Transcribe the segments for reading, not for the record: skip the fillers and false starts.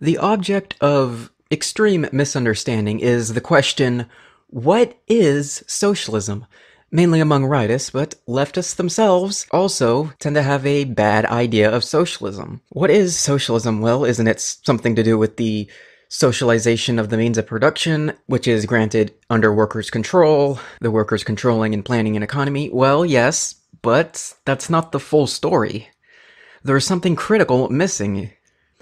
The object of extreme misunderstanding is the question, what is socialism? Mainly among rightists, but leftists themselves also tend to have a bad idea of socialism. What is socialism? Well, isn't it something to do with the socialization of the means of production, which is granted under workers' control, the workers controlling and planning an economy? Well, yes, but that's not the full story. There's something critical missing.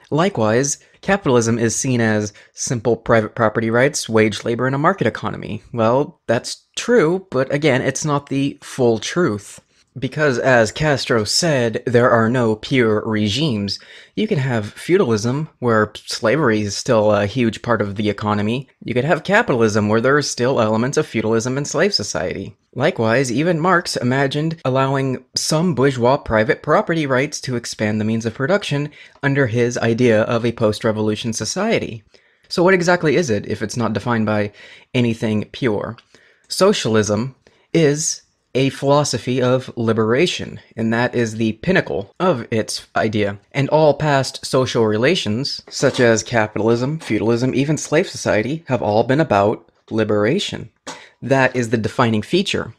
Likewise, capitalism is seen as simple private property rights, wage labor, and a market economy. Well, that's true, but again, it's not the full truth. Because, as Castro said, there are no pure regimes. You can have feudalism, where slavery is still a huge part of the economy. You could have capitalism, where there are still elements of feudalism and slave society. Likewise, even Marx imagined allowing some bourgeois private property rights to expand the means of production under his idea of a post-revolution society. So what exactly is it, if it's not defined by anything pure? Socialism is a philosophy of liberation, and that is the pinnacle of its idea. And all past social relations, such as capitalism, feudalism, even slave society, have all been about liberation. That is the defining feature.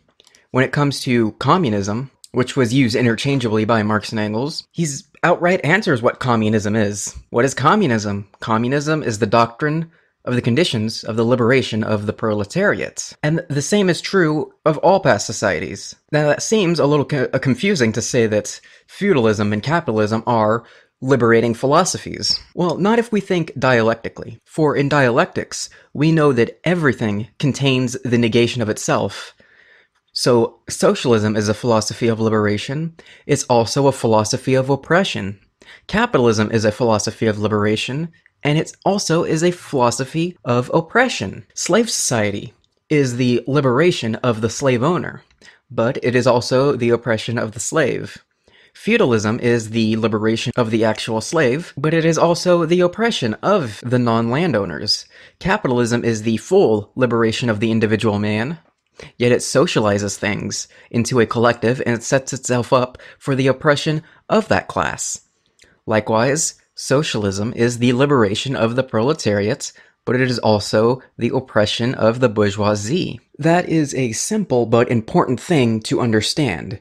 When it comes to communism, which was used interchangeably by Marx and Engels, he's outright answers what communism is. What is communism? Communism is the doctrine of the conditions of the liberation of the proletariat. And the same is true of all past societies. Now that seems a little confusing to say that feudalism and capitalism are liberating philosophies. Well, not if we think dialectically. For in dialectics, we know that everything contains the negation of itself. So socialism is a philosophy of liberation. It's also a philosophy of oppression. Capitalism is a philosophy of liberation, and it also is a philosophy of oppression. Slave society is the liberation of the slave owner, but it is also the oppression of the slave. Feudalism is the liberation of the actual slave, but it is also the oppression of the non-landowners. Capitalism is the full liberation of the individual man, yet it socializes things into a collective and it sets itself up for the oppression of that class. Likewise, socialism is the liberation of the proletariat, but it is also the oppression of the bourgeoisie. That is a simple but important thing to understand.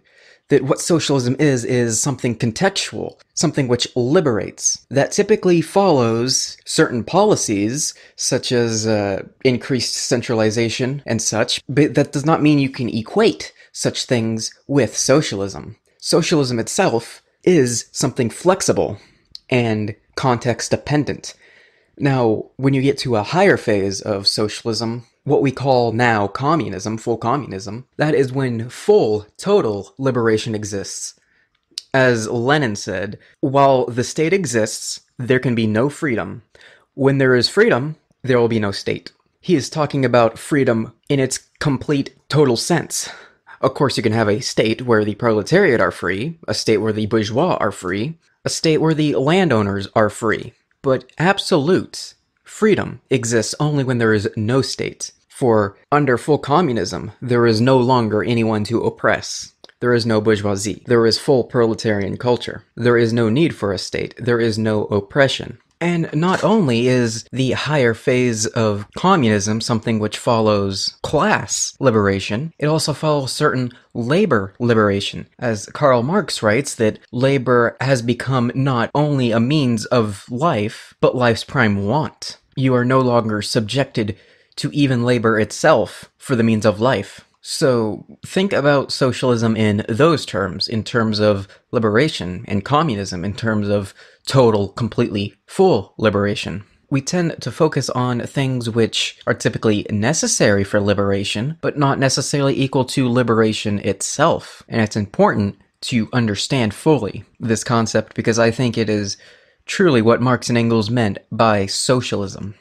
That what socialism is something contextual, something which liberates, that typically follows certain policies, such as increased centralization and such, but that does not mean you can equate such things with socialism. Socialism itself is something flexible and context-dependent. Now, when you get to a higher phase of socialism, what we call now communism, full communism, that is when full, total liberation exists. As Lenin said, while the state exists, there can be no freedom. When there is freedom, there will be no state. He is talking about freedom in its complete, total sense. Of course, you can have a state where the proletariat are free, a state where the bourgeois are free, a state where the landowners are free. But absolute freedom exists only when there is no state. For under full communism, there is no longer anyone to oppress. There is no bourgeoisie. There is full proletarian culture. There is no need for a state. There is no oppression. And not only is the higher phase of communism something which follows class liberation, it also follows certain labor liberation. As Karl Marx writes, that labor has become not only a means of life, but life's prime want. You are no longer subjected to even labor itself for the means of life. So think about socialism in those terms, in terms of liberation, and communism in terms of total, completely, full liberation. We tend to focus on things which are typically necessary for liberation, but not necessarily equal to liberation itself. And it's important to understand fully this concept because I think it is truly what Marx and Engels meant by socialism.